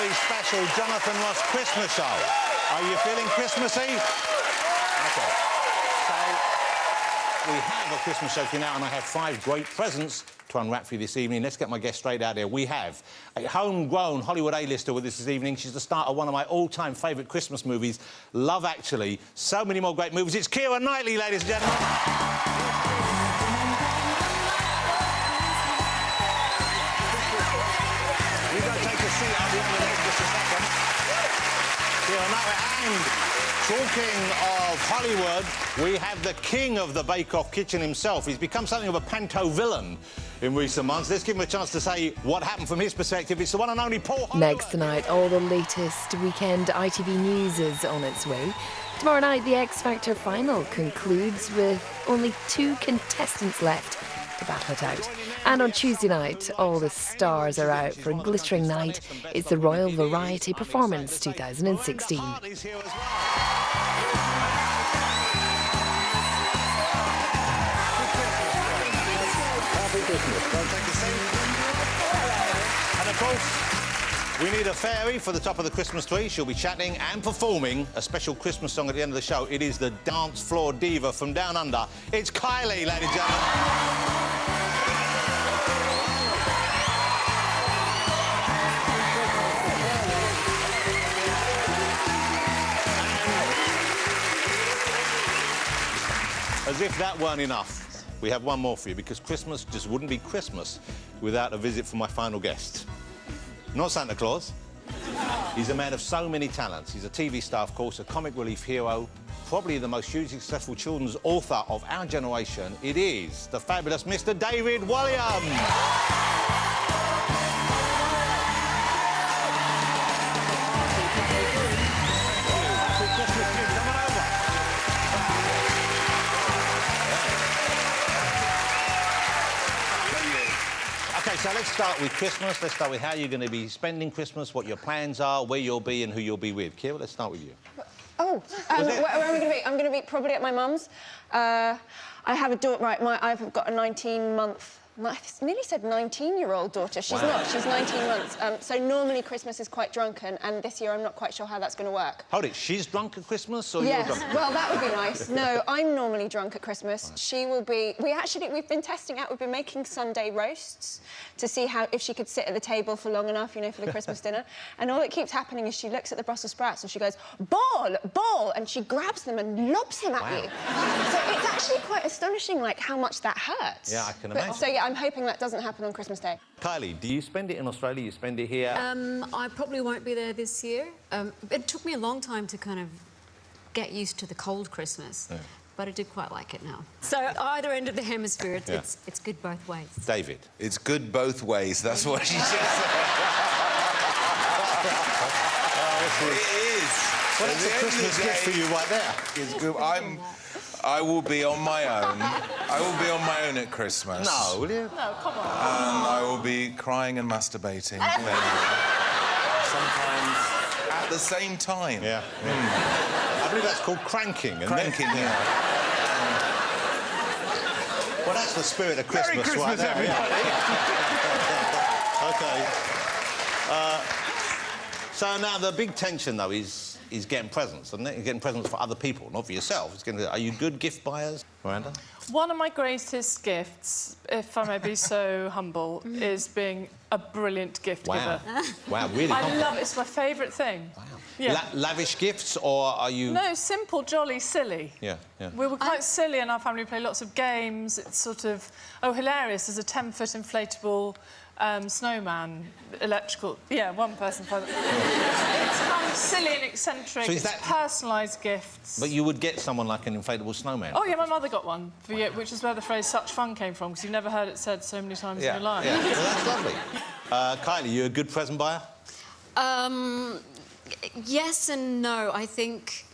very special Jonathan Ross Christmas show. Are you feeling Christmassy? Okay. So, we have a Christmas show for you now, and I have 5 great presents to unwrap for you this evening. Let's get my guest straight out there. We have a homegrown Hollywood A-lister with us this evening. She's the star of one of my all-time favourite Christmas movies, Love Actually. So many more great movies. It's Keira Knightley, ladies and gentlemen. You're going to take a seat. I'll be on the next just a second. Keira Knightley. And talking of Hollywood, we have the king of the Bake-Off kitchen himself. He's become something of a panto villain in recent months. Let's give him a chance to say what happened from his perspective. It's the one and only Paul Hollywood. Next tonight, all the latest weekend ITV news is on its way. Tomorrow night, the X Factor final concludes with only 2 contestants left to battle it out. And on Tuesday night, all the stars are out for a glittering night. It's the Royal Variety Performance 2016. And of course, we need a fairy for the top of the Christmas tree. She'll be chatting and performing a special Christmas song at the end of the show. It is the dance floor diva from Down Under. It's Kylie, ladies and gentlemen. As if that weren't enough, we have one more for you, because Christmas just wouldn't be Christmas without a visit from my final guest. Not Santa Claus. He's a man of so many talents. He's a TV star, of course, a comic relief hero, probably the most hugely successful children's author of our generation. It is the fabulous Mr. David Walliams. OK, so let's start with Christmas. Let's start with how you're going to be spending Christmas, what your plans are, where you'll be and who you'll be with. Keira, let's start with you. Oh, where am I going to be? I'm going to be probably at my mum's. I have a daughter, right, I've got a 19-month... I nearly said 19-year-old daughter. She's not. She's 19 months. So normally Christmas is quite drunken, and this year I'm not quite sure how that's going to work. Hold it. She's drunk at Christmas, or yes. You're drunk? Well, that would be nice. No, I'm normally drunk at Christmas. Right. She will be... We've been testing out. We've been making Sunday roasts to see if she could sit at the table for long enough, you know, for the Christmas dinner. And all that keeps happening is she looks at the Brussels sprouts and she goes, "Ball, ball," and she grabs them and lobs them at you. So it's actually quite astonishing, like, how much that hurts. Yeah, I can imagine. So, yeah, I'm hoping that doesn't happen on Christmas Day. Kylie, do you spend it in Australia? You spend it here? I probably won't be there this year. It took me a long time to kind of get used to the cold Christmas, but I do quite like it now. So either end of the hemisphere, it's good both ways. David? It's good both ways. That's what she just said. It is. Well, it's a Christmas gift for you right there. It's good. I will be on my own. I will be on my own at Christmas. No, will you? No, come on. And I will be crying and masturbating. Sometimes at the same time. Yeah. I believe that's called cranking. Cranking, yeah. Well, that's the spirit of Christmas, Merry Christmas, right there. everybody. Yeah. OK. So now the big tension, though, is getting presents, isn't it? You're getting presents for other people, not for yourself. Are you good gift buyers, Miranda? One of my greatest gifts, if I may be so humble, is being a brilliant gift giver. Wow, really? I love it. It's my favourite thing. Wow. Yeah. Lavish gifts, or are you... No, simple, jolly, silly. Yeah. We were quite silly in our family. We play lots of games. It's sort of... Oh, hilarious. There's a 10-foot inflatable snowman, electrical... Yeah, one person. It's silly and eccentric. So is that... personalised gifts. But you would get someone like an inflatable snowman? Oh, yeah, my mother got one for you, which is where the phrase "such fun" came from, because you've never heard it said so many times in your life. Yeah, well, that's lovely. Kylie, you a good present buyer? Yes and no. I think,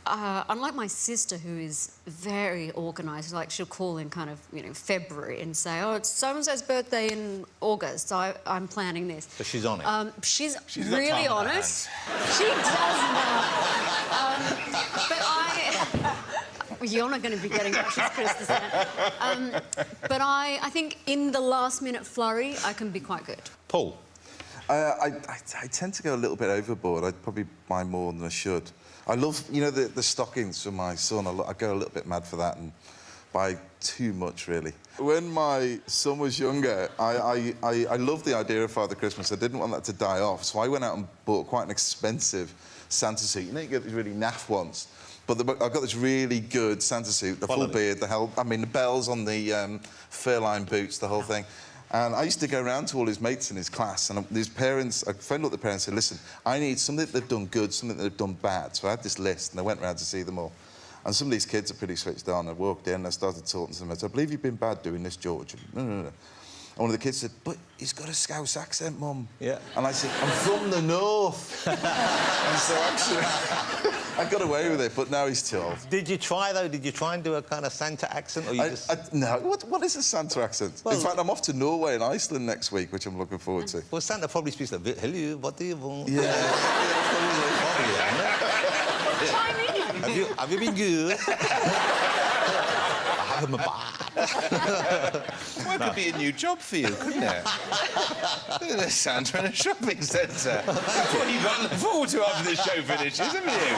unlike my sister, who is very organised, like she'll call in kind of, you know, February and say, "Oh, it's so-and-so's birthday in August, so I'm planning this." So she's on it? She's really on it. She does now. But you're not going to be getting much this Christmas then. But I think in the last-minute flurry, I can be quite good. Paul? I tend to go a little bit overboard. I'd probably buy more than I should. I love, you know, the stockings for my son. I go a little bit mad for that and buy too much, really. When my son was younger, I loved the idea of Father Christmas. I didn't want that to die off, so I went out and bought quite an expensive Santa suit. You know, you get these really naff ones. But I got this really good Santa suit, the full beard, the bells on the fur-lined boots, the whole thing. And I used to go around to all his mates in his class, and his parents, I phoned up the parents and said, listen, I need something that they've done good, something that they've done bad. So I had this list, and I went round to see them all. And some of these kids are pretty switched on. I walked in, and I started talking to them. I said, I believe you've been bad doing this, George. And one of the kids said, but he's got a Scouse accent, Mum. Yeah. And I said, I'm from the north. And so actually, I got away with it, but now he's too old. Did you try, though? Did you try and do a kind of Santa accent, or you no. What is a Santa accent? Well, in fact, I'm off to Norway and Iceland next week, which I'm looking forward to. Well, Santa probably speaks like, hello, what do you want? Yeah. Have you been good? I have my bath. Well, it could be a new job for you, couldn't it? Santa in a shopping centre. That's what you've got to look forward to after this show finishes, haven't you?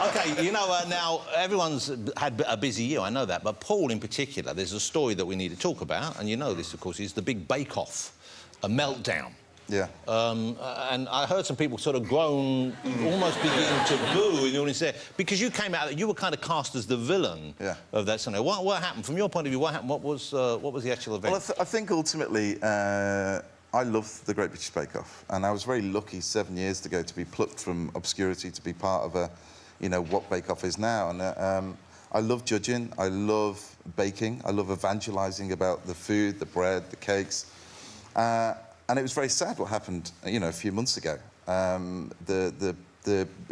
OK, you know, now, everyone's had a busy year, I know that, but Paul in particular, there's a story that we need to talk about, and you know this, of course, is the big bake-off, a meltdown. Yeah. And I heard some people sort of groan, almost begin to boo in the audience there, because you came out, you were kind of cast as the villain of that scenario. What happened? From your point of view, what happened? What was the actual event? Well, I think ultimately, I love the Great British Bake Off, and I was very lucky 7 years ago to be plucked from obscurity to be part of a, you know, what Bake Off is now. And I love judging, I love baking, I love evangelising about the food, the bread, the cakes. And it was very sad what happened, you know, a few months ago. It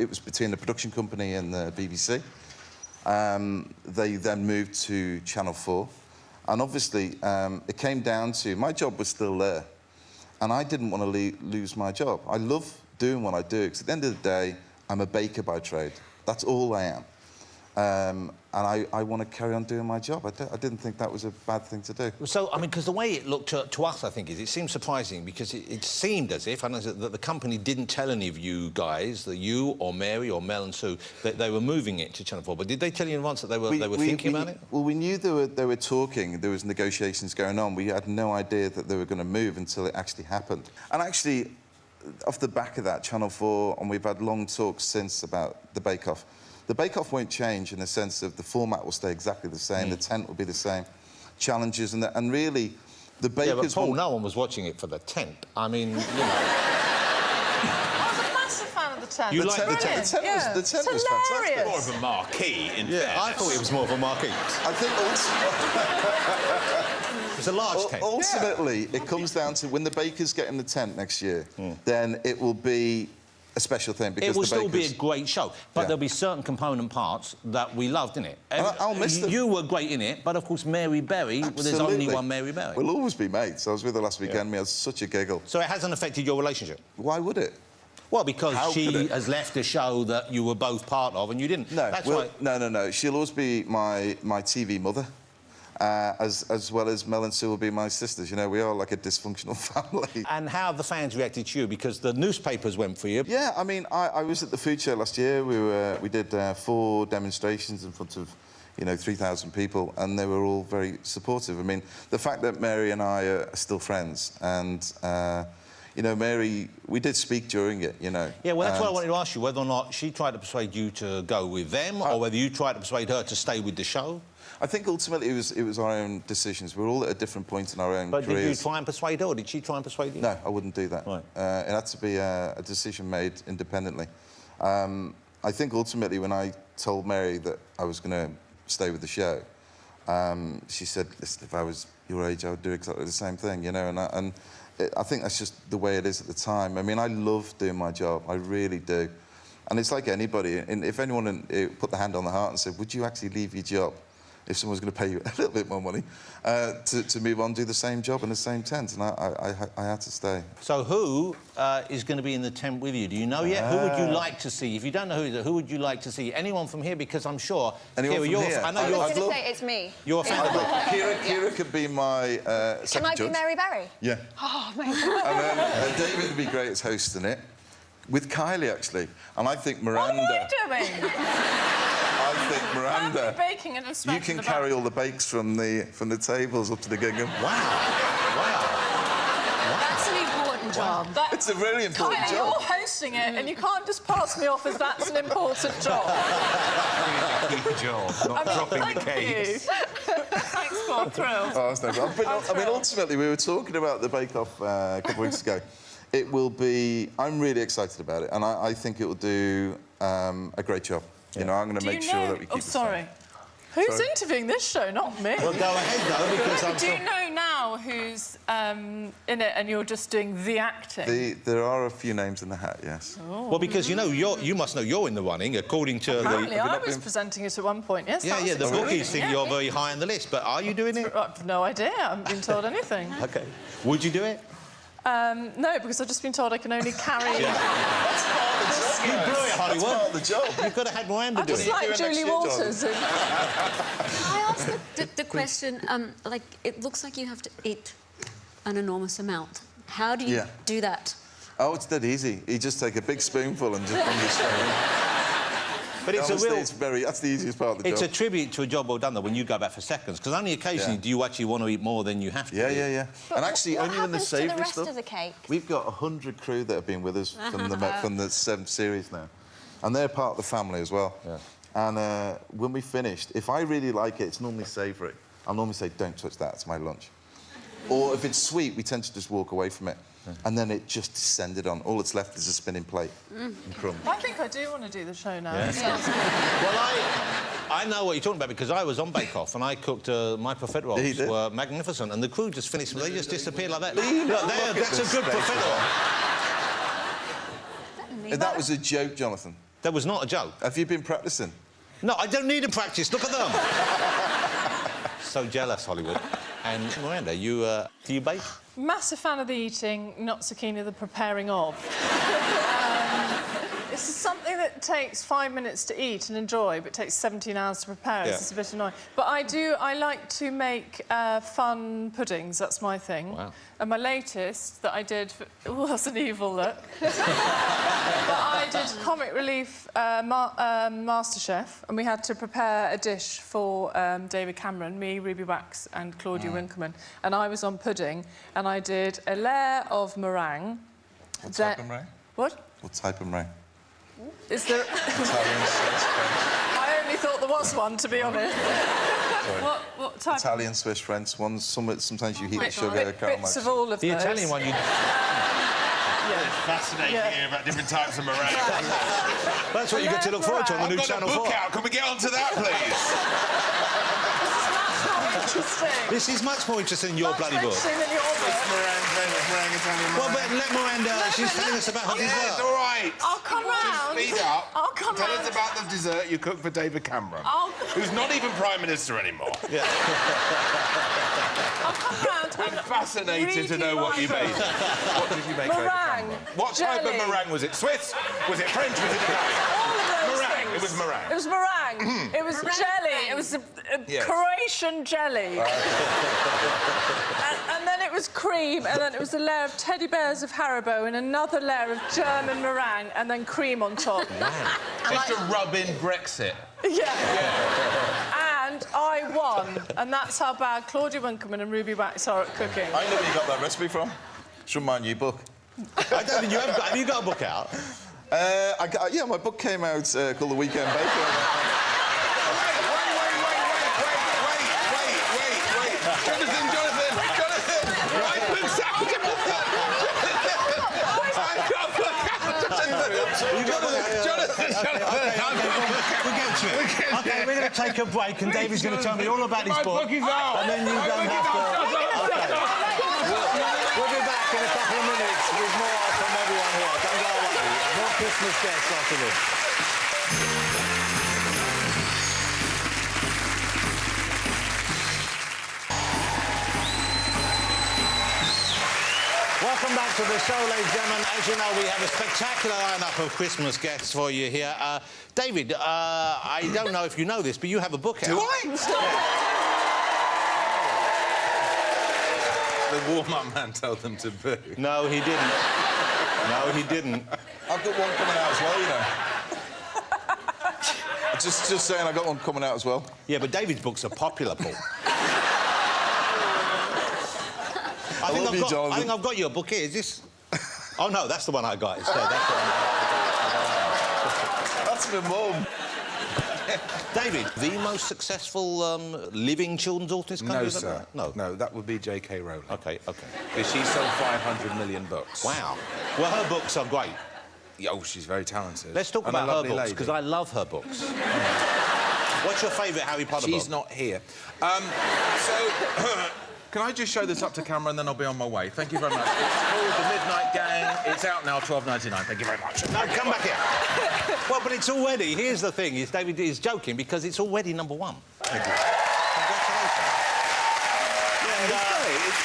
was between the production company and the BBC. They then moved to Channel 4. And obviously, it came down to... My job was still there. And I didn't want to lose my job. I love doing what I do, because at the end of the day, I'm a baker by trade. That's all I am. And I want to carry on doing my job. I didn't think that was a bad thing to do. So, I mean, because the way it looked to us, I think, is it seemed surprising, because it seemed as if, I don't know, that the company didn't tell any of you guys, that you or Mary or Mel and Sue, that they were moving it to Channel 4. But did they tell you in advance that they were thinking about it? Well, we knew they were talking, there was negotiations going on. We had no idea that they were going to move until it actually happened. And actually, off the back of that, Channel 4, and we've had long talks since about the Bake Off. The Bake Off won't change in the sense of the format will stay exactly the same, the tent will be the same, challenges, and really, the bakers... Yeah, but Paul, no one was watching it for the tent. I mean, you know... I was a massive fan of the tent. You liked the tent? The tent was fantastic. More of a marquee, in fairness. I thought it was more of a marquee. I think It's a large tent. Ultimately, it comes down to when the bakers get in the tent next year, then it will be a special thing, because it will the still bakers... be a great show, but there'll be certain component parts that we loved in it. I'll miss them. You were great in it, but of course Mary Berry, well, there's only one Mary Berry. We'll always be mates. I was with her last weekend, we had such a giggle. So it hasn't affected your relationship? Why would it? Well, because she has left a show that you were both part of and you didn't. No, that's why... no. She'll always be my TV mother. As well as Mel and Sue will be my sisters. You know, we are like a dysfunctional family. And how have the fans reacted to you? Because the newspapers went for you. Yeah, I mean, I was at the food show last year. We did 4 demonstrations in front of, you know, 3,000 people, and they were all very supportive. I mean, the fact that Mary and I are still friends, and... you know, Mary, we did speak during it, you know. Yeah, well, that's what I wanted to ask you, whether or not she tried to persuade you to go with them, or whether you tried to persuade her to stay with the show. I think ultimately it was our own decisions. We're all at a different point in our own careers. But did you try and persuade her, or did she try and persuade you? No, I wouldn't do that. Right. It had to be a decision made independently. I think ultimately when I told Mary that I was going to stay with the show, she said, listen, if I was your age, I would do exactly the same thing, you know, and I think that's just the way it is at the time. I mean, I love doing my job, I really do. And it's like anybody, and if anyone put their hand on the heart and said, would you actually leave your job if someone's going to pay you a little bit more money, to move on, do the same job in the same tent, and I had to stay. So who is going to be in the tent with you? Do you know yet? Who would you like to see? If you don't know who would you like to see? Anyone from here? Because I'm sure... Anyone from here? I know I you're... was going to say it's me. You're a fan of Kira could be my second Can I judge. be Mary Berry? Yeah. Oh, amazing. And then David would be great as hosting it, with Kylie, actually. And I think Miranda... What am I doing? I think Miranda... I'm baking and You can carry all the bakes from the tables up to the gingham. Wow. That's an important job. It's a really important Kylie, job. you're hosting it, and you can't just pass me off as that's an important job. Good job, not dropping the cakes. Thanks, Paul. Thrill. Oh, that's no problem. I mean, ultimately, we were talking about the Bake Off a couple of weeks ago. It will be... I'm really excited about it, and I think it will do a great job. You know, I'm going to make sure that we keep Oh, sorry. Who's interviewing this show? Not me. Well, go ahead, though, because I'm... Do you know now who's in it, and you're just doing the acting? There are a few names in the hat, yes. Oh. Well, because, you know, you must know you're in the running, according to Apparently, the... I was presenting it at one point, yes. Yeah, that the was bookies think yeah, you're yeah. very high on the list, but are you doing it? I've no idea. I haven't been told anything. OK. Would you do it? No, because I've just been told I can only carry... You blew it, Hollywood. Part of the job. You could have had Miranda I'm do just it. like next Julie year, John. Walters. I asked the question, like, it looks like you have to eat an enormous amount. How do you do that? Oh, it's dead easy. You just take a big spoonful and just... But it's Honestly, a real... that's the easiest part of the It's job. a tribute to a job well done, though, when you go back for seconds, because only occasionally do you actually want to eat more than you have to. Yeah. And actually, What only when the happens to the savoury rest stuff... of the cake? We've got 100 crew that have been with us from the 7 series now. And they're part of the family as well. Yeah. And when we finished, if I really like it, it's normally savoury. I'll normally say, don't touch that, it's my lunch. Or if it's sweet, we tend to just walk away from it. And then it just descended on. All that's left is a spinning plate and crumbs. I think I do want to do the show now. Well, I know what you're talking about because I was on Bake Off and I cooked my profiterole rolls. You did? Were magnificent, and the crew just finished. They just disappeared like that. Look, that's a good profiterole. And that was a joke, Jonathan. That was not a joke. Have you been practising? No, I don't need to practice. Look at them. So jealous, Hollywood. And Miranda, do you bake? Massive fan of the eating, not so keen of the preparing of. It's something that takes 5 minutes to eat and enjoy, but takes 17 hours to prepare. It's a bit annoying. But I like to make fun puddings. That's my thing. Wow. And my latest that I did was an evil look. But I did Comic Relief MasterChef, and we had to prepare a dish for David Cameron, me, Ruby Wax, and Claudia Winkleman. And I was on pudding, and I did a layer of meringue. What type of meringue? What? What type of meringue? Is there... Italian, Swiss, French. I only thought there was one, to be honest. What type? Italian, Swiss, French. Sometimes you heat the sugar, Bits of all of The those. Italian one, you... It's fascinating hearing about different types of meringue. That's what you get to look forward to on the new I've got Channel a book 4. out. Can we get on to that, please? Interesting. This is much more interesting than your bloody book. Interesting than your book. Meringue, Italian Well, meringue. but let Miranda... she's telling us about her Yeah, it's dessert. all right. I'll come round. Speed up. I'll come Tell round. us about the dessert you cooked for David Cameron, who's not even Prime Minister anymore. Yeah. I'll come round. I'm fascinated to know what you made. What did you make, David Meringue. Cameron? What type of Jelly. meringue was it? Swiss? Was it French? Was it Italian? All of those Meringue. things. It was meringue. It was meringue. It was jelly. It was a Yes. Croatian jelly. And then it was cream, and then it was a layer of teddy bears of Haribo and another layer of German meringue, and then cream on top. Just to rub in Brexit. Yeah. And I won, and that's how bad Claudia Winkleman and Ruby Wax are at cooking. I know where you got that recipe from. It's from my new book. I don't think you have got... Have you got a book out? Yeah, my book came out called The Weekend Baker. Wait. Jonathan! Right, look, I've got a book out. Jonathan! We'll get to it. OK, we're going to take a break, and David's going to tell me all about his book. My book is out. And then you don't have to... We'll be back in a couple of minutes with more from everyone here. Don't go away. More Christmas guests after this. Welcome back to the show, ladies and gentlemen. As you know, we have a spectacular lineup of Christmas guests for you here. David, I don't know if you know this, but you have a book out. Do I? The warm-up man told them to boo. No, he didn't. No, he didn't. I've got one coming out as well, you know. Just saying, I got one coming out as well. Yeah, but David's books are popular, Paul. I think I've got your book here. Is this? Oh no, that's the one I got instead. That's the one. That's my mum. David, the most successful living children's author in this country? No, sir. No, that would be J.K. Rowling. OK. Because she sold 500 million books. Wow. Well, her books are great. Oh, she's very talented. Let's talk about her books, because I love her books. What's your favourite Harry Potter book? She's not here. Can I just show this up to camera and then I'll be on my way? Thank you very much. It's called The Midnight Gang. It's out now, $12.99. Thank you very much. No, come back here. Well, but it's already... Here's the thing, is David is joking, because it's already #1. Thank you. Congratulations.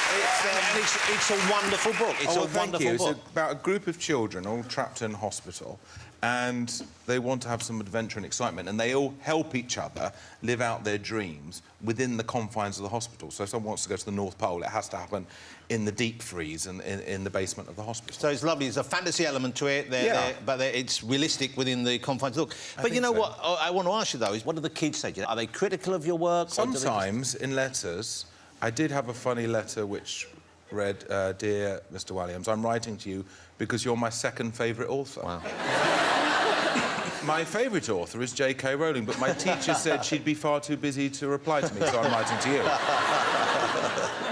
Yeah, It's a wonderful book. It's a wonderful book. It's about a group of children all trapped in hospital and they want to have some adventure and excitement and they all help each other live out their dreams within the confines of the hospital. So if someone wants to go to the North Pole, it has to happen in the deep freeze and in the basement of the hospital. So it's lovely. There's a fantasy element to it, but it's realistic within the confines of the book. But you know what I want to ask you, though, is what do the kids say to you? Are they critical of your work? Sometimes, in letters, I did have a funny letter which read, Dear Mr. Williams, I'm writing to you because you're my second favourite author. Wow. My favourite author is J.K. Rowling, but my teacher said she'd be far too busy to reply to me, so I'm writing to you.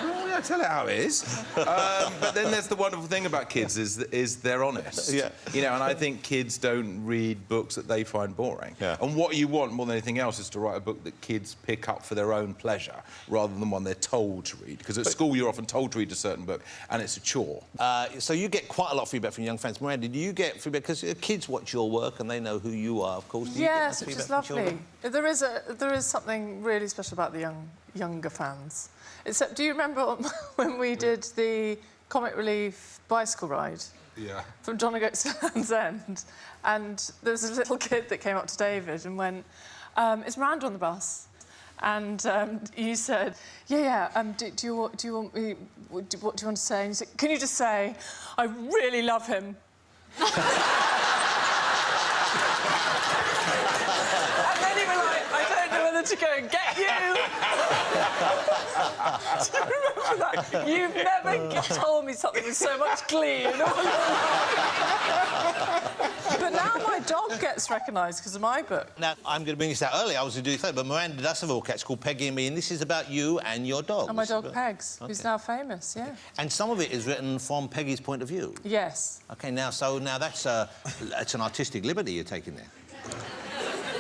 Well, yeah, tell it how it is. But then there's the wonderful thing about kids is they're honest. Yeah. You know, and I think kids don't read books that they find boring. Yeah. And what you want more than anything else is to write a book that kids pick up for their own pleasure, rather than one they're told to read. Because at school you're often told to read a certain book, and it's a chore. So you get quite a lot of feedback from young fans. Miranda, do you get feedback? Because kids watch your work and they know who you are, of course. Do you Yes, get which feedback is from lovely. children? There is something really special about the younger fans. Except, do you remember when we did the Comic Relief bicycle ride? Yeah. From John O'Groats to Land's End, and there was a little kid that came up to David and went, "Is Miranda on the bus?" And you said, "Yeah. Do you want me? What do you want to say?" And he said, "Can you just say, I really love him." And then he was like, "I don't know whether to go and get you." Do you remember that? You've never told me something with so much glee. But now my dog gets recognised because of my book. Now, I'm going to bring this out early. I was going to do this, but Miranda does have a book. It's called Peggy and Me, and this is about you and your dog. And my dog Pegs, who's now famous, yeah. And some of it is written from Peggy's point of view. Yes. OK, now that's an artistic liberty you're taking there.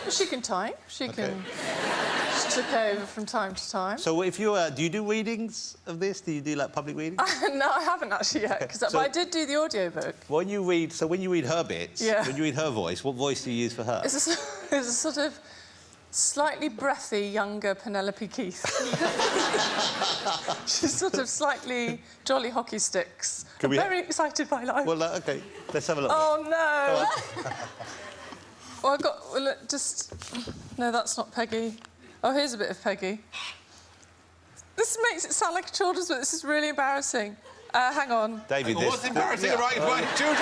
She can type. She can... She took over from time to time. So if you do you do readings of this? Do you do like public readings? No, I haven't actually yet. But I did do the audiobook. When you read her bits, when you read her voice, what voice do you use for her? It's a sort of slightly breathy, younger Penelope Keith. She's sort of slightly jolly hockey sticks. Very excited by life. Well, OK, let's have a look. Oh, no. Well, I got... Well, no, that's not Peggy. Oh, here's a bit of Peggy. This makes it sound like a children's book. This is really embarrassing. Hang on. David, what's embarrassing about writing children's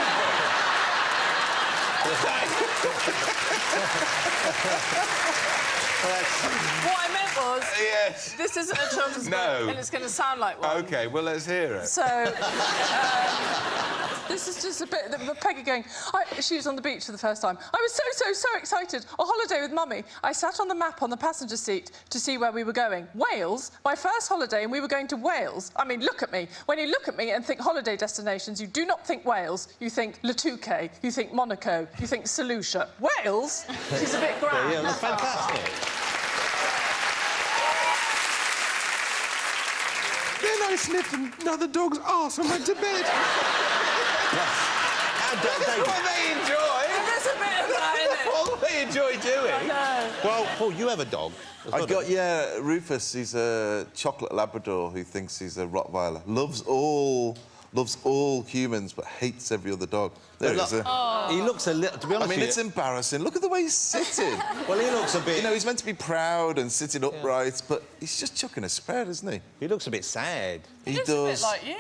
What I meant was... Yes. This isn't a children's book, and it's going to sound like one. OK, well, let's hear it. So... This is just a bit of Peggy going, she was on the beach for the first time. I was so excited. A holiday with Mummy. I sat on the map on the passenger seat to see where we were going. Wales? My first holiday, and we were going to Wales. I mean, look at me. When you look at me and think holiday destinations, you do not think Wales. You think Le Touquet. You think Monaco. You think St Lucia. Wales? She's a bit grand. Yeah, that's fantastic. Then I sniffed another dog's arse and went to bed. That's what they enjoy. There's a bit of that in it. What they enjoy doing. No. Well, Paul, you have a dog. I got, Rufus. He's a chocolate Labrador who thinks he's a Rottweiler. Loves all loves all humans but hates every other dog. There he is. He looks a little, to be honest I mean, with it's you... embarrassing. Look at the way he's sitting. Well, he looks a bit... You know, he's meant to be proud and sitting upright, but he's just chucking a spread, isn't he? He looks a bit sad. He looks a bit like you.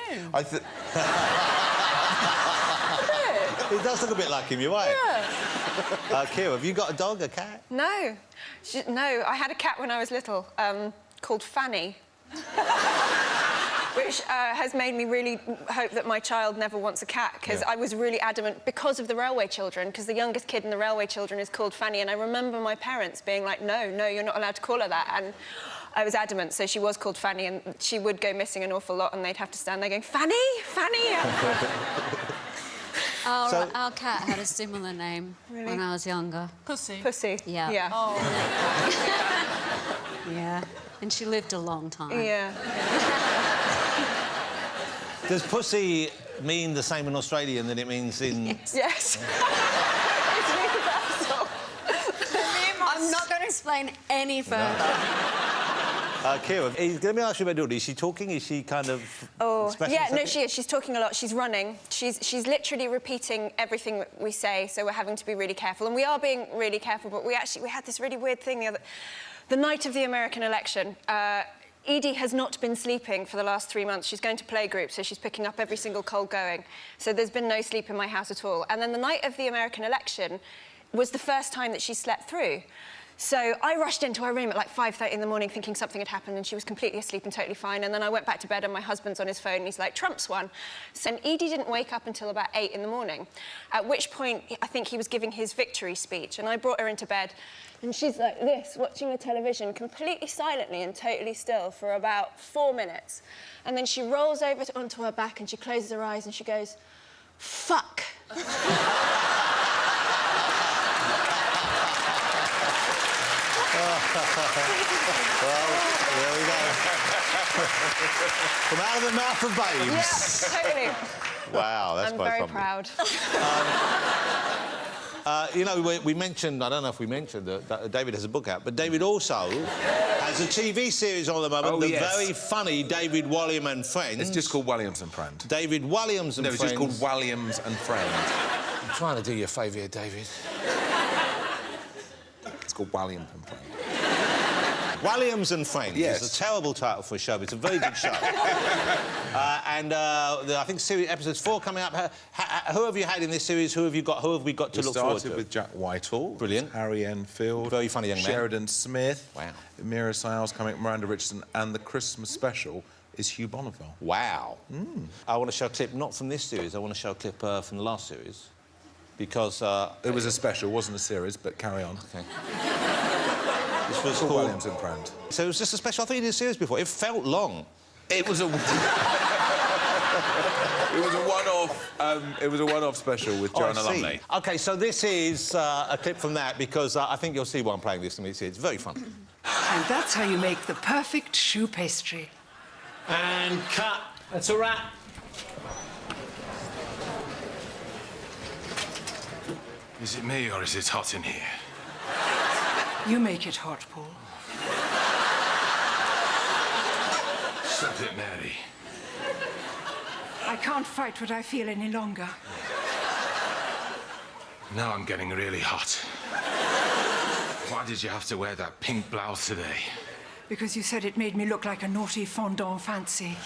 He does look a bit like him, you're right. Yeah. Kira, have you got a dog, a cat? No. No, I had a cat when I was little, called Fanny. Which has made me really hope that my child never wants a cat, because I was really adamant, because of the Railway Children, because the youngest kid in the Railway Children is called Fanny, and I remember my parents being like, no, you're not allowed to call her that, and I was adamant, so she was called Fanny, and she would go missing an awful lot, and they'd have to stand there going, Fanny, Fanny! Our cat had a similar name when I was younger. Pussy. Pussy. Yeah. Yeah. Oh. Yeah. And she lived a long time. Yeah. Does pussy mean the same in Australia than it means in... Yes. It's universal. I'm not going to explain any further. Kira, let me ask you about Dudley. Is she talking? Is she kind of... Yeah, no, she is. She's talking a lot. She's running. She's literally repeating everything that we say, so we're having to be really careful. And we are being really careful, but we had this really weird thing the night of the American election. Edie has not been sleeping for the last 3 months. She's going to playgroup, so she's picking up every single cold going. So there's been no sleep in my house at all. And then the night of the American election was the first time that she slept through. So I rushed into her room at like 5:30 in the morning thinking something had happened, and she was completely asleep and totally fine. And then I went back to bed and my husband's on his phone and he's like, Trump's won. So Edie didn't wake up until about 8 in the morning, at which point I think he was giving his victory speech, and I brought her into bed and she's like this, watching the television completely silently and totally still for about 4 minutes. And then she rolls over onto her back and she closes her eyes and she goes, fuck. Well, there we go. From out of the mouth of babes. Yeah, totally. Wow, that's I'm quite very something. proud. You know, we mentioned, I don't know if we mentioned that David has a book out, but David also has a TV series on at the moment, very funny David Walliam and Friends. It's just called Walliams and Friend. David Walliams and Friends. No, it's just called Walliams and Friend. I'm trying to do you a favour here, David. It's called Walliams and Friend. Walliams and Friends Yes. is a terrible title for a show, but it's a very good show. I think series episodes 4 coming up. Who have you had in this series? Who have we got to look forward to? We started with Jack Whitehall. Brilliant. Harry Enfield. Very funny young man. Sheridan Smith. Wow. Mira Sayles coming, Miranda Richardson, and the Christmas special is Hugh Bonneville. Wow. I want to show a clip, not from this series, I want to show a clip from the last series, because... it was a special, wasn't a series, but carry on. OK. This was Called called... Walliams and Friend. So it was just a special... I thought you did a series before. It felt long. It was a... It was a one-off. It was a one-off special with Joanna Lumley. OK, so this is a clip from that, because I think you'll see why I'm playing this. It's very fun. And that's how you make the perfect choux pastry. And cut. That's a wrap. Is it me or is it hot in here? You make it hot, Paul. Stop it, Mary. I can't fight what I feel any longer. Now I'm getting really hot. Why did you have to wear that pink blouse today? Because you said it made me look like a naughty fondant fancy.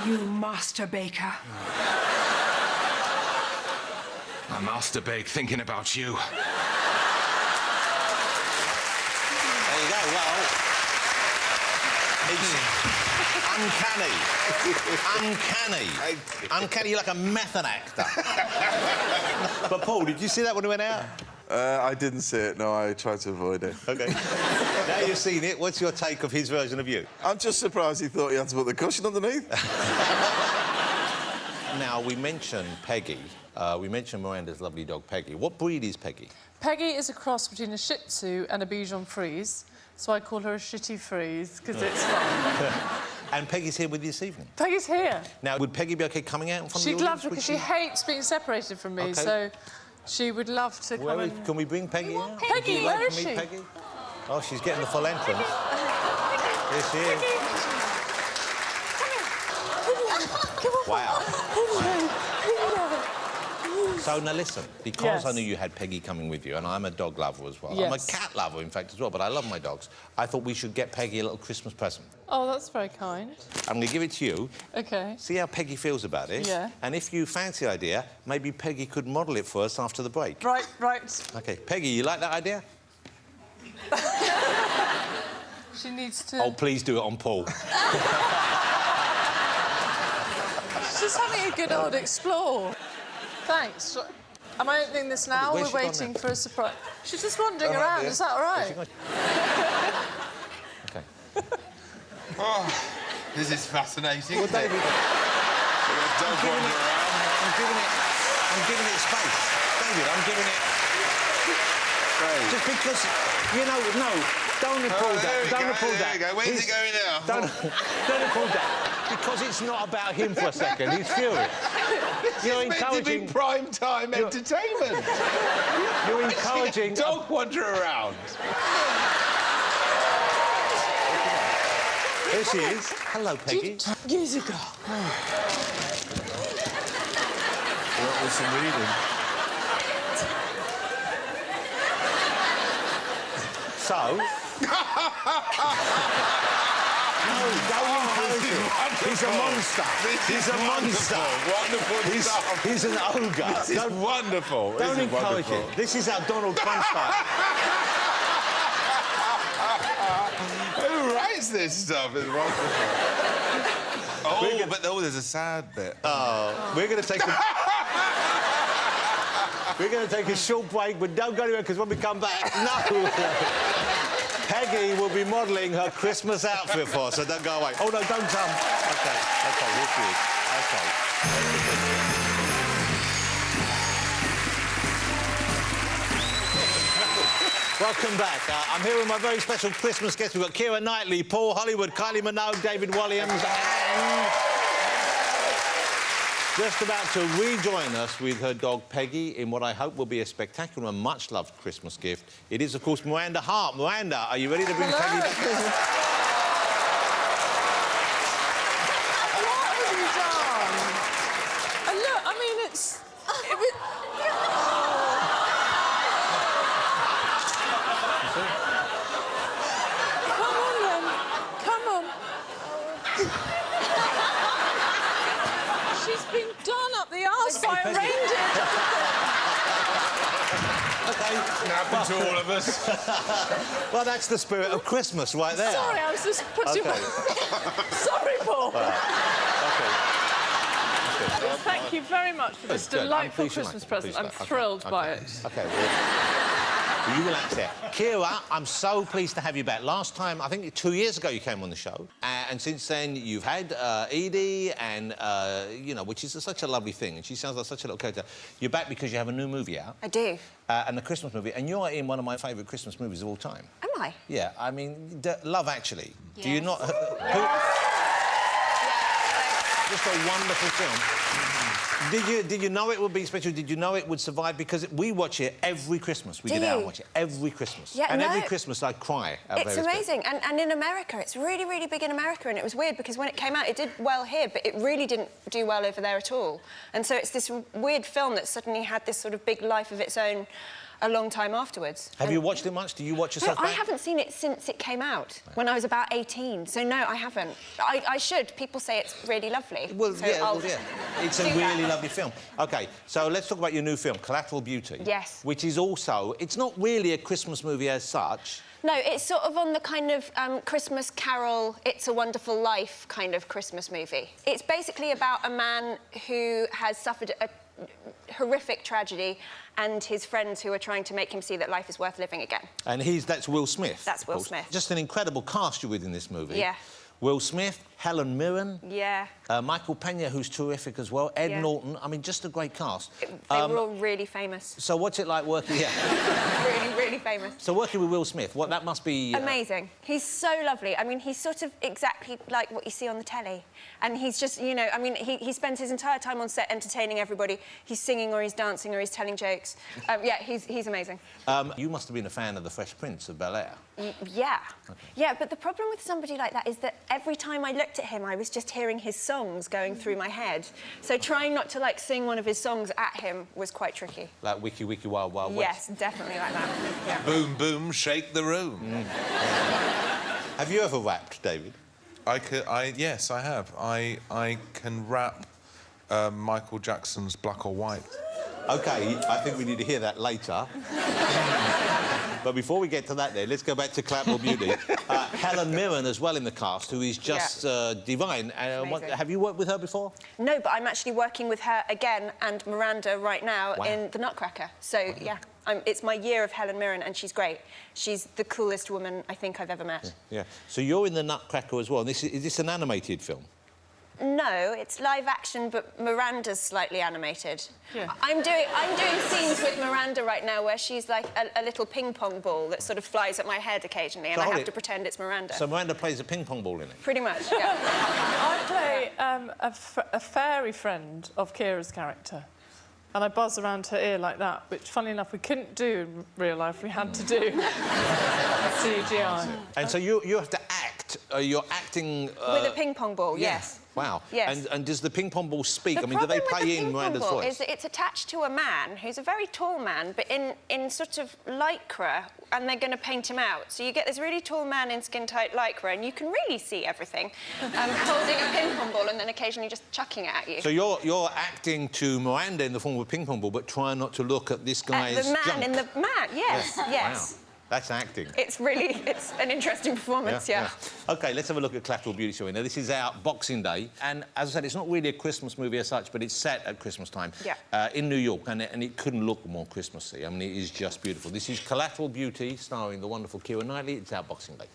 You master baker. I masturbate thinking about you. There you go. Well, it's uncanny. Uncanny, you're like a method actor. But, Paul, did you see that when we went out? I didn't see it, no, I tried to avoid it. OK. Now you've seen it, what's your take of his version of you? I'm just surprised he thought he had to put the cushion underneath. Now, we mentioned Peggy. We mentioned Miranda's lovely dog, Peggy. What breed is Peggy? Peggy is a cross between a Shih Tzu and a Bichon Frise, so I call her a Shitty Frise, because it's fun. And Peggy's here with you this evening. Peggy's here. Now, would Peggy be OK coming out in front of She'd the love to, audience? because she hates being separated from me, OK. so she would love to come and... Can we bring Peggy out? Peggy, Would you like where to is meet she? Peggy? Oh, she's getting the full entrance. Here she is. Wow. So now listen, because I knew you had Peggy coming with you, and I'm a dog lover as well. I'm a cat lover, in fact, as well, but I love my dogs. I thought we should get Peggy a little Christmas present. Oh, that's very kind. I'm going to give it to you. OK. See how Peggy feels about it. Yeah. And if you fancy the idea, maybe Peggy could model it for us after the break. Right. OK, Peggy, you like that idea? She needs to... Oh, please do it on Paul. She's just having a good old explore. Thanks. Am I opening this now? Where's We're she gone waiting now? for a surprise. She's just wandering around. Dear. Is that all right? OK. Oh, this is fascinating. Well, David... I'm giving it space. David, I'm giving it... Great. Just because, you know, no, don't applaud that. Don't applaud that. There we go. Where's it going now? Don't applaud that. Because it's not about him for a second. He's furious. You're encouraging... Meant to be prime time entertainment. You're encouraging... Dog wander around. Here she is. Hello, Peggy. Years ago. What was some reading? So... No, don't encourage him. He's a monster. He's a monster. Wonderful stuff. He's an ogre. This is wonderful. Don't encourage it. This is how Donald Trump started. Who writes this stuff? It's wonderful. But there's a sad bit. Oh, we're going to take a... We're going to take a short break, but don't go anywhere, because when we come back... No! Peggy will be modelling her Christmas outfit for us, so don't go away. Oh, no, don't jump. OK, here she is. OK. Welcome back. I'm here with my very special Christmas guests. We've got Keira Knightley, Paul Hollywood, Kylie Minogue, David Williams, and... just about to rejoin us with her dog Peggy in what I hope will be a spectacular and much-loved Christmas gift. It is, of course, Miranda Hart. Miranda, are you ready to bring Peggy back? What have you done? And look, I mean, it's... Come on, then. Come on. She's been done up the arse by a reindeer. OK. Happened to all of us. Well, that's the spirit of Christmas right there. Sorry, I was just putting... OK. Sorry, Paul. OK. Well, thank you very much for this Good. delightful I'm pleased you Christmas like it. present. Pleased I'm you like it. thrilled OK. by it. OK, well, you relax there. Keira, I'm so pleased to have you back. Last time, I think 2 years ago, you came on the show. And since then, you've had Edie, and, you know, which is such a lovely thing. And she sounds like such a little character. You're back because you have a new movie out. I do. And the Christmas movie. And you're in one of my favourite Christmas movies of all time. Am I? Yeah, I mean, Love Actually. Yes. Do you not... Just a wonderful film. Did you know it would be special? Did you know it would survive? Because we watch it every Christmas. We get out and watch it every Christmas. Yeah, and every Christmas I cry. It's amazing. And in America, it's really, really big in America. And it was weird because when it came out, it did well here, but it really didn't do well over there at all. And so it's this weird film that suddenly had this sort of big life of its own a long time afterwards. Have you watched it much? Do you watch yourself No, I back? haven't seen it since it came out, when I was about 18. So, no, I haven't. I should. People say it's really lovely. Well, so yeah, I'll It's a do really that. lovely film. OK, so let's talk about your new film, Collateral Beauty. Yes. Which is also... It's not really a Christmas movie as such. No, it's sort of on the kind of Christmas Carol, It's a Wonderful Life kind of Christmas movie. It's basically about a man who has suffered a horrific tragedy and his friends who are trying to make him see that life is worth living again. And that's Will Smith. That's of Will course. Smith. Just an incredible cast you're with in this movie. Yeah. Will Smith, Helen Mirren. Yeah. Michael Peña, who's terrific as well. Ed Norton. I mean, just a great cast. They were all really famous. So what's it like working... Yeah. Really, really really famous. So working with Will Smith, that must be... Amazing. He's so lovely. I mean, he's sort of exactly like what you see on the telly. And he's just, you know, I mean, he spends his entire time on set entertaining everybody. He's singing or he's dancing or he's telling jokes. Yeah, he's amazing. You must have been a fan of The Fresh Prince of Bel-Air. Yeah. Okay. Yeah, but the problem with somebody like that is that every time I looked at him, I was just hearing his songs going through my head. So trying not to, like, sing one of his songs at him was quite tricky. Like Wiki Wiki Wild Wild West? Yes, definitely like that. Yeah. Boom, boom, shake the room. Have you ever rapped, David? Yes, I have. I can rap Michael Jackson's Black or White. OK, I think we need to hear that later. But before we get to that, let's go back to Collateral Beauty. Helen Mirren as well in the cast, who is just divine. Have you worked with her before? No, but I'm actually working with her again and Miranda right now in The Nutcracker. So, yeah, it's my year of Helen Mirren, and she's great. She's the coolest woman I think I've ever met. Yeah. So you're in The Nutcracker as well. Is this an animated film? No, it's live action, but Miranda's slightly animated. Yeah. I'm doing scenes with Miranda right now where she's like a little ping pong ball that sort of flies at my head occasionally, and I have to pretend it's Miranda. So Miranda plays a ping pong ball in it? Pretty much, yeah. I play a fairy friend of Kira's character, and I buzz around her ear like that, which, funnily enough, we couldn't do in real life. We had to do CGI. And so you have to act. You're acting... With a ping pong ball, yes. Wow. Yes. And does the ping pong ball speak? I mean, do they play in Miranda's voice? The problem with the ping pong ball is that it's attached to a man who's a very tall man, but in sort of lycra, and they're going to paint him out. So you get this really tall man in skin-tight lycra, and you can really see everything, holding a ping pong ball and then occasionally just chucking it at you. So you're acting to Miranda in the form of a ping pong ball, but trying not to look at this guy's the man junk. in the man, yes, yes. Wow. That's acting. It's an interesting performance, yeah. OK, let's have a look at Collateral Beauty, shall we? Now, this is out Boxing Day, and as I said, it's not really a Christmas movie as such, but it's set at Christmas time in New York, and it couldn't look more Christmassy. I mean, it is just beautiful. This is Collateral Beauty, starring the wonderful Keira Knightley. It's out Boxing Day.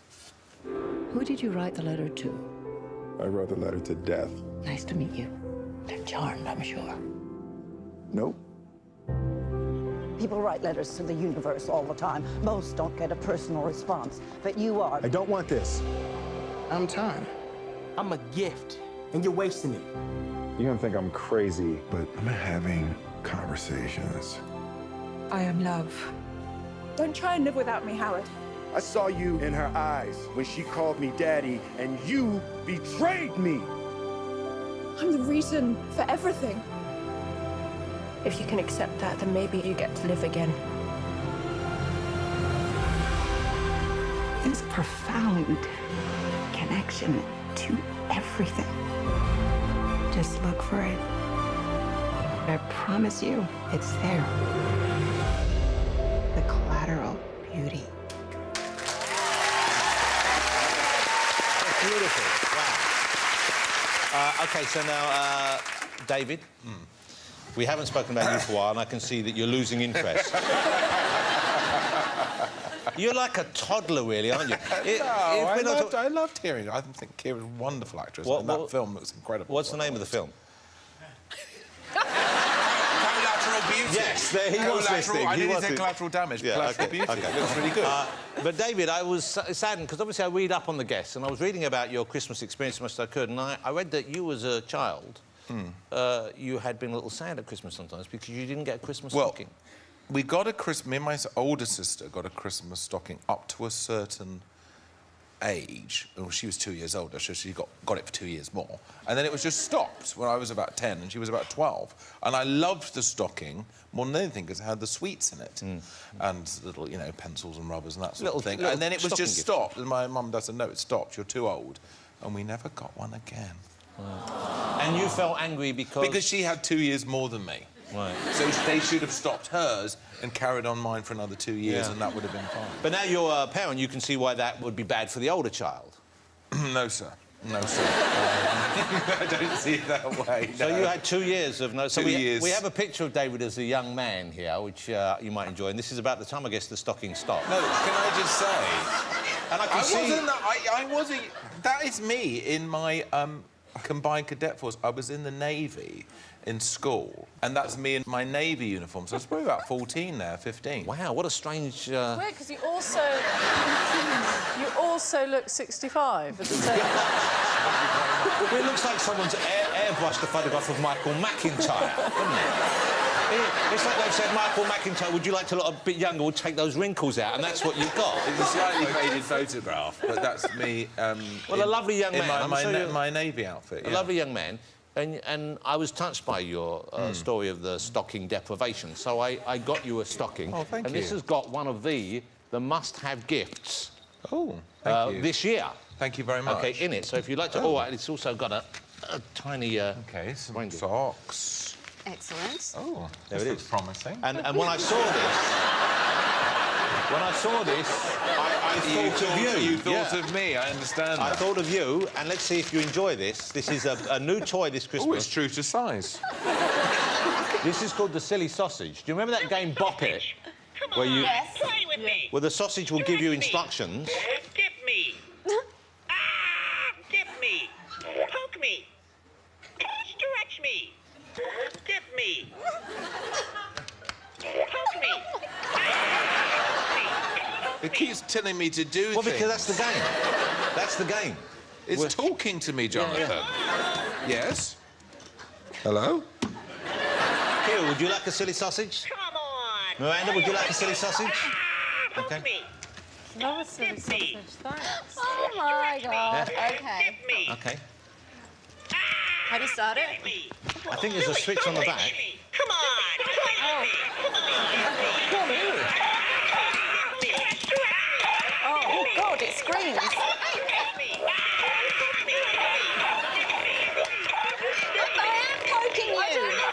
Who did you write the letter to? I wrote the letter to Death. Nice to meet you. They're charmed, I'm sure. Nope. People write letters to the universe all the time. Most don't get a personal response, but you are. I don't want this. I'm time. I'm a gift, and you're wasting it. You're gonna think I'm crazy, but I'm having conversations. I am love. Don't try and live without me, Howard. I saw you in her eyes when she called me daddy, and you betrayed me. I'm the reason for everything. If you can accept that, then maybe you get to live again. This profound connection to everything. Just look for it. I promise you, it's there. The Collateral Beauty. That's beautiful. Wow. OK, so now, David. We haven't spoken about you for a while, and I can see that you're losing interest. You're like a toddler, really, aren't you? I loved hearing it. I think Kira's a wonderful actress, and that film looks incredible. What's the name of the film? Collateral Beauty. Yes, he was listening. I didn't say collateral damage, but Collateral Beauty. It looks really good. But, David, I was saddened, because obviously I read up on the guests, and I was reading about your Christmas experience as much as I could, and I read that you, as a child, you had been a little sad at Christmas sometimes because you didn't get a Christmas stocking. We got a Christmas... Me and my older sister got a Christmas stocking up to a certain age. Well, she was 2 years older, so she got it for 2 years more. And then it was just stopped when I was about 10 and she was about 12. And I loved the stocking more than anything because it had the sweets in it. And little, you know, pencils and rubbers and that sort of thing. And then it was just stopped. And my mum and dad said, no, it stopped, you're too old. And we never got one again. And you felt angry because... Because she had 2 years more than me. Right. So they should have stopped hers and carried on mine for another 2 years, and that would have been fine. But now you're a parent, you can see why that would be bad for the older child. No, sir. No, sir. I don't see it that way, no. So you had 2 years of no... So 2 years. We have a picture of David as a young man here, which you might enjoy, and this is about the time, I guess, the stocking stopped. No, can I just say... And I wasn't... That is me in my... combined cadet force. I was in the Navy in school, and that's me in my Navy uniform, so I was probably about 14 there, 15. Wow, what a strange... Weird, because you also look 65 at the same time. Well, it looks like someone's airbrushed a photograph of Michael McIntyre, doesn't it? It's like they've said, Michael McIntyre, would you like to look a bit younger? We'll take those wrinkles out, and that's what you've got. It's a slightly faded photograph, but that's me. Well, a lovely young man. In my Navy outfit. A lovely young man. And I was touched by your story of the stocking deprivation, so I got you a stocking. Oh, thank you. And this has got one of the must-have gifts. Oh, thank you. This year. Thank you very much. OK, in it. So if you'd like to... Oh, it's also got a tiny... OK, some socks. Excellent. Oh, there it is. Promising. And when I saw this... I thought of you. You thought of me, I understand that. I thought of you, and let's see if you enjoy this. This is a new toy this Christmas. Oh, it's true to size. This is called the Silly Sausage. Do you remember that game Bop It? Where you... Yes. Play with me. Where the sausage will give you instructions. Dip me. Dip me. Poke me. Stretch me. Dip me. Poke me. It keeps telling me to do things. Well, because that's the game. That's the game. It's talking to me, Jonathan. Yes? Hello? Kira, would you like a silly sausage? Come on. Miranda, would you like a silly sausage? Poke me. Love a silly sausage, thanks. Oh, my God. Dip OK. me. OK. How do you start it? I think there's a switch on the back. Come on. Come here. Oh, God, it screams.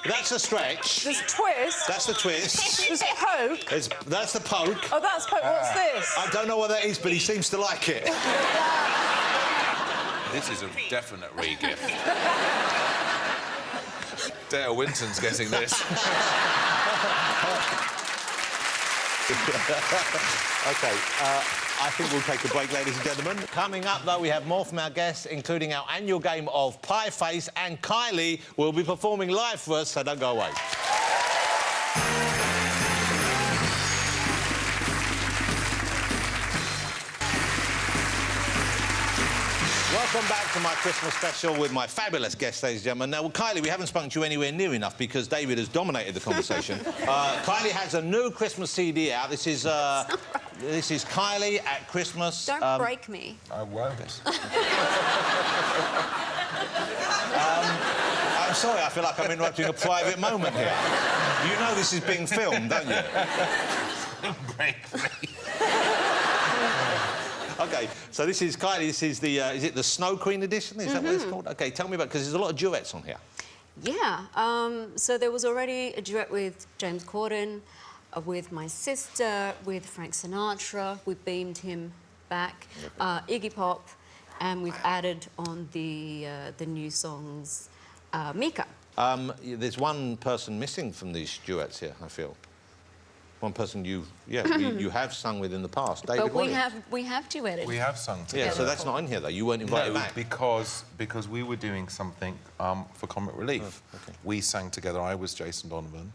That's a stretch. There's twist. That's the twist. There's poke. That's the poke. Oh, that's poke. What's this? I don't know what that is, but he seems to like it. This is a definite re-gift. Dale Winton's getting this. OK, I think we'll take a break, ladies and gentlemen. Coming up, though, we have more from our guests, including our annual game of Pie Face, and Kylie will be performing live for us, so don't go away. Welcome back to my Christmas special with my fabulous guests, ladies and gentlemen. Now, well, Kylie, we haven't spoken to you anywhere near enough because David has dominated the conversation. Kylie has a new Christmas CD out. This is Kylie at Christmas. Don't break me. I won't. I'm sorry, I feel like I'm interrupting a private moment here. You know this is being filmed, don't you? Don't break me. OK, so this is Kylie. This is the is it the Snow Queen edition? Is that what it's called? OK, tell me about, because there's a lot of duets on here. Yeah. So there was already a duet with James Corden, with my sister, with Frank Sinatra. We beamed him back. Iggy Pop, and we've added on the new songs, Mika. There's one person missing from these duets here, I feel. One person you have sung with in the past, David. But we have duetted. We have sung together. Yeah, so that's not in here though. You weren't invited back. because we were doing something for Comic Relief. Oh, okay. We sang together. I was Jason Donovan.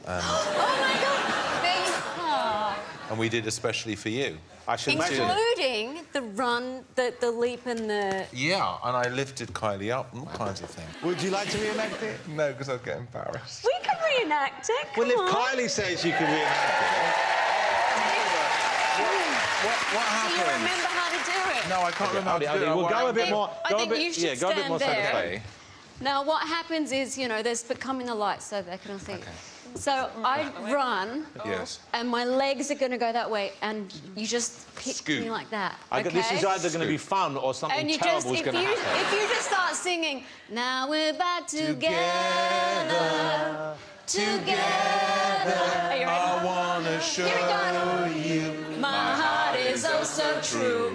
Oh my God! There you are. And we did especially for you. I should imagine. Including the run, the leap, and the. Yeah, and I lifted Kylie up and all kinds of things. Would you like to reenact it? No, because I'd get embarrassed. We can reenact it. Well, if come on. Kylie says you can reenact it. What happened? Do you remember how to do it? No, I can't remember how to do it. We'll go a bit more. I think you should go a bit more stand there. circular. Now, what happens is, you know, there's becoming the light so they can all see. Okay. So I run, Yes. and my legs are going to go that way, and you just pick me like that. Okay? This is either going to be fun or something and you terrible is just, going to happen. if you just start singing, now we're back together. Are you ready? I want to show you my heart is oh so true.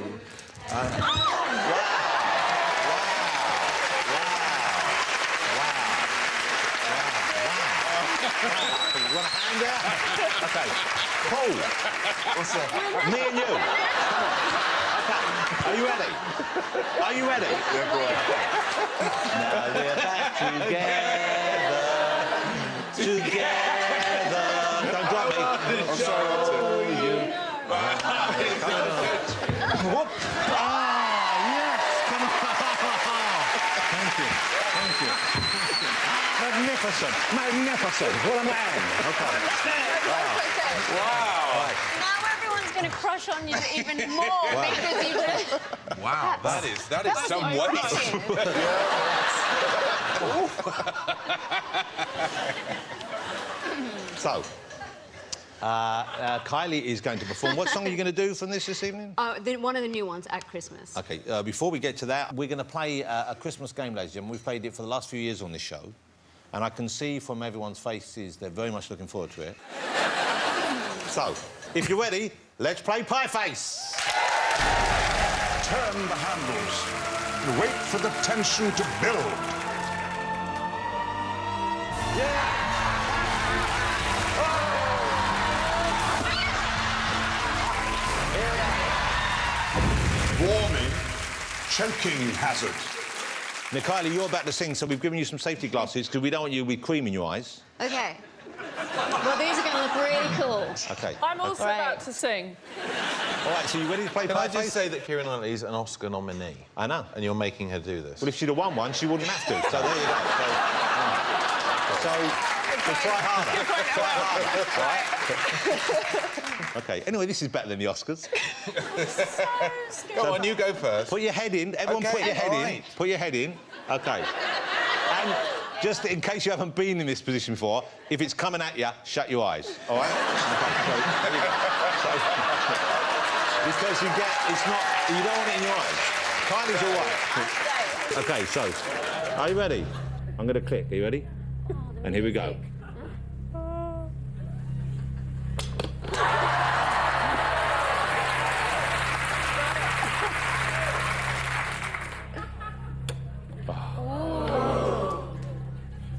You want a hand out? OK. Paul. What's that? Me and you. Come on. OK. Are you ready? Are you ready? Yeah, go on. Now we're back together. together. Don't drop me. I'm sorry, I'll Whoop. Ah, yes. Come on. Thank you. Thank you. Magnificent. Magnificent. What a man. Okay. Wow. Right. Now everyone's going to crush on you even more because you just... Wow, that is some weight. So, Kylie is going to perform. What song are you going to do from this evening? One of the new ones, At Christmas. OK, before we get to that, we're going to play a Christmas game, ladies and gentlemen. We've played it for the last few years on this show, and I can see from everyone's faces they're very much looking forward to it. So, if you're ready, let's play Pie Face. Turn the handles and wait for the tension to build. Warning, choking hazard. Now, Kylie, you're about to sing, so we've given you some safety glasses because we don't want you with cream in your eyes. OK. Well, these are going to look really cool. OK. I'm also about to sing. All right, so you ready to play Can Pie I Face? just say that Keira Knightley's an Oscar nominee? I know. And you're making her do this. Well, if she'd have won one, she wouldn't have to. So there you go. So try harder. Try harder. OK. Anyway, this is better than the Oscars. Go on, you go first. Put your head in. Everyone put your head in. Put your head in. OK. And just in case you haven't been in this position before, if it's coming at you, shut your eyes. All right? OK. So, because you don't want it in your eyes. Kylie's all right. OK, so, are you ready? I'm going to click. Are you ready? And here we go.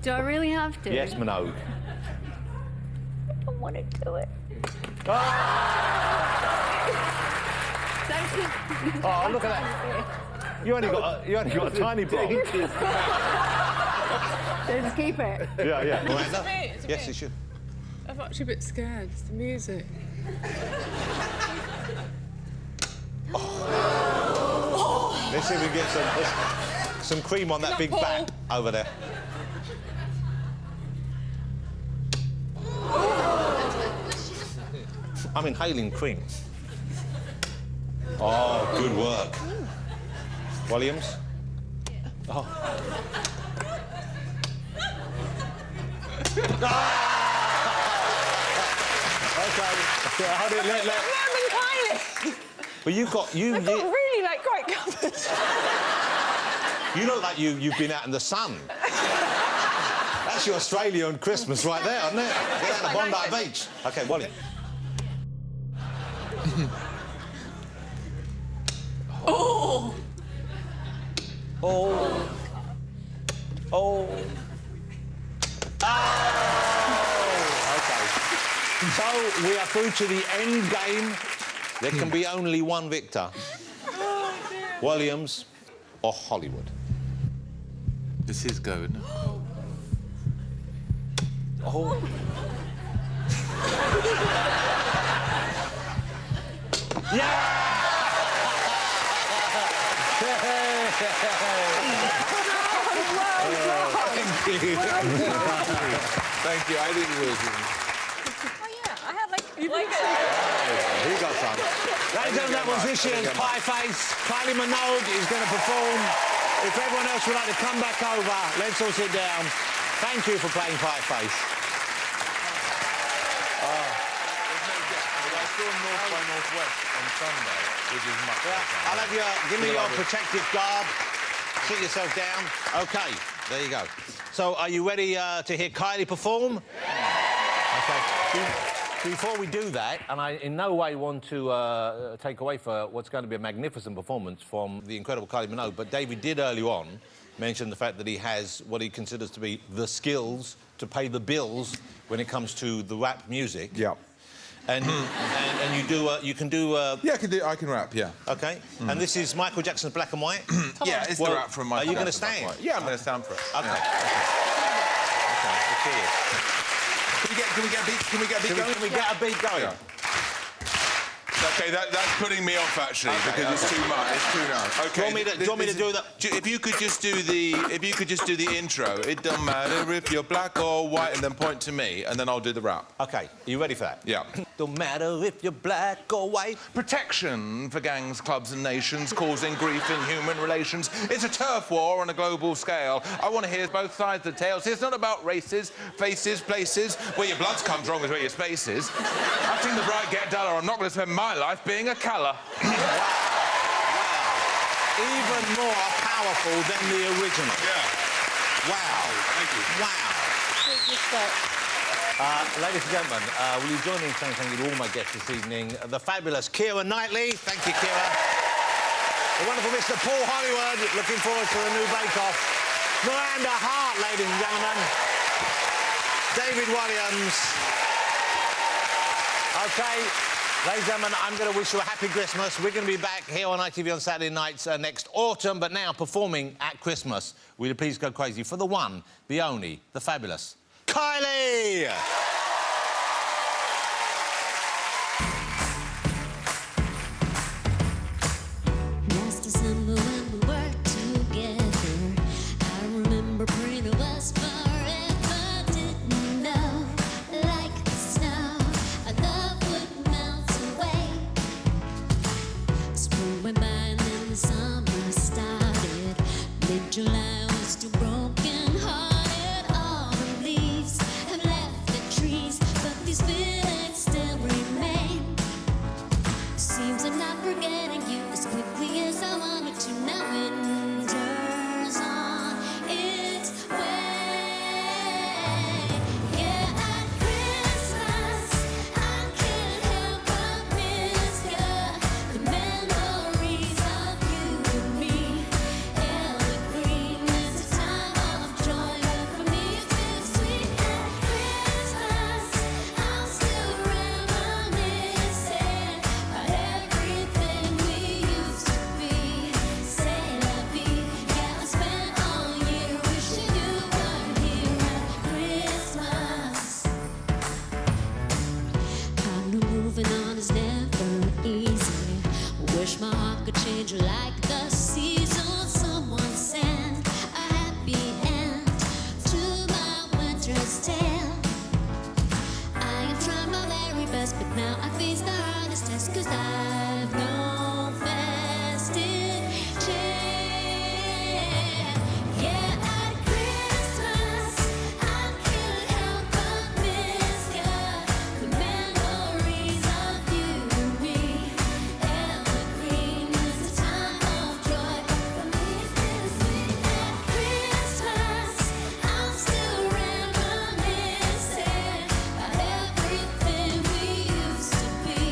Do I really have to? Yes, Minogue. I don't want to do it. Oh, look at that. You only got a tiny block. Just keep it. Yeah. Miranda? It's a Yes, bit. you should. I'm actually a bit scared. It's the music. Let's see if we can get some cream on that Not big Paul. bat over there. I'm inhaling cream. Oh, good work. Williams? Oh. Okay. Hold it, let. Roman Kylie. But you got really like quite covered. You look like you've been out in the sun. That's your Australian Christmas right there, isn't it? Get out to Bondi Beach. OK, Wally. Oh! Oh. Oh. OK. So we are through to the end game. There can be only one victor. Williams or Hollywood. This is go, isn't it? Oh. Yeah! Thank you. Thank you, I didn't lose. Oh yeah, I had like. You like it? Here you go, son. Ladies and gentlemen, that was this year's Pie Face. Kylie Minogue is going to perform. If everyone else would like to come back over, let's all sit down. Thank you for playing Pie Face. I saw North by Northwest on Sunday, which is much better. I'll have you, give me your protective garb. Sit yourself down. OK, there you go. So, are you ready to hear Kylie perform? OK. Before we do that, and I in no way want to take away for what's going to be a magnificent performance from the incredible Kylie Minogue, but David did early on mention the fact that he has what he considers to be the skills to pay the bills when it comes to the rap music. Yeah. And you do you can do yeah, I can rap, yeah. OK. And this is Michael Jackson's Black and White. Yeah, it's the rap from Michael Are you going to Jackson, stand? Black and White. Yeah, I'm going to stand for it. OK. Yeah. OK. Let's hear it. Can we get a beat going? Can we get a beat going? Yeah. OK, that's putting me off, actually, because it's too much. It's too much. OK. Do you want me to do that? If you could just do the intro. It don't matter if you're black or white, and then point to me, and then I'll do the rap. OK, are you ready for that? Yeah. Don't matter if you're black or white. Protection for gangs, clubs and nations causing grief in human relations. It's a turf war on a global scale. I want to hear both sides of the tale. See, it's not about races, faces, places. Where your blood comes wrong is where your space is. I've seen the bride get duller. I'm not going to spend my life being a colour. Wow. Even more powerful than the original. Yeah. Wow. Thank you. Wow. Ladies and gentlemen, will you join me in saying thank you to all my guests this evening? The fabulous Keira Knightley. Thank you, Keira. The wonderful Mr. Paul Hollywood. Looking forward to the new bake-off. Miranda Hart, ladies and gentlemen. David Williams. OK, ladies and gentlemen, I'm going to wish you a happy Christmas. We're going to be back here on ITV on Saturday nights next autumn, but now performing at Christmas. Will you please go crazy for the one, the only, the fabulous Kylie! Last December when we were together, I remember praying to us forever. Didn't know, like the snow, our love would melt away. Spring went by and then the summer started. Mid-July was still broken-hearted. All the leaves have left the trees, but these feelings still remain. Seems I'm not forgetting you as quickly as I wanted to. Now winter's on its way. Yeah, at Christmas I can't help but miss you. The memories of you and me. Evergreen is a time of joy, but for me it's bittersweet. At Christmas I'm still reminiscing about everything we used to be. Say la vie, yeah, I spent all year wishing you were here at Christmas. I know moving on is never easy. Wish my heart could change like the seasons. Someone send a happy end to my winter's tale. I have tried my very best, but now I face the hardest test, 'cause I've no vested chance. Yeah, at Christmas I can't help but miss you. The memories of you and me. Evergreen is a time of joy, but for me it's bittersweet. At Christmas I'm still reminiscing about everything we used to be.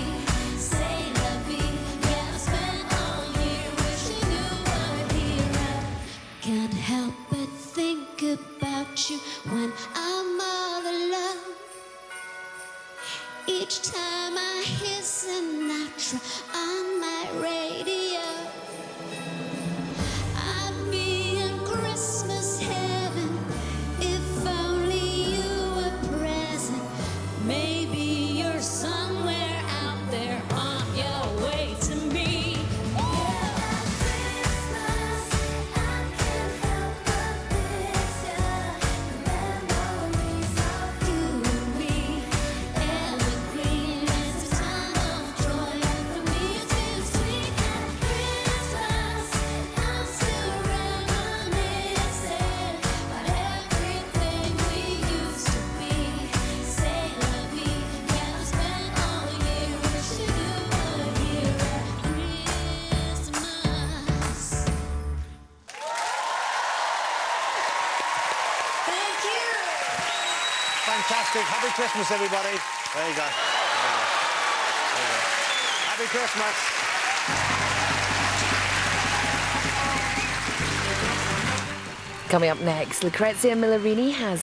Say la vie, yeah, I spent all year wishing you were here. Can't help but think about you when I'm all alone. Each time I hear Sinatra on my radio, I'd be in Christmas heaven if only you were present. Maybe you're somewhere out there on your way to me. Fantastic. Happy Christmas, everybody. There you go. There you go. Happy Christmas. Coming up next, Lucrezia Millarini has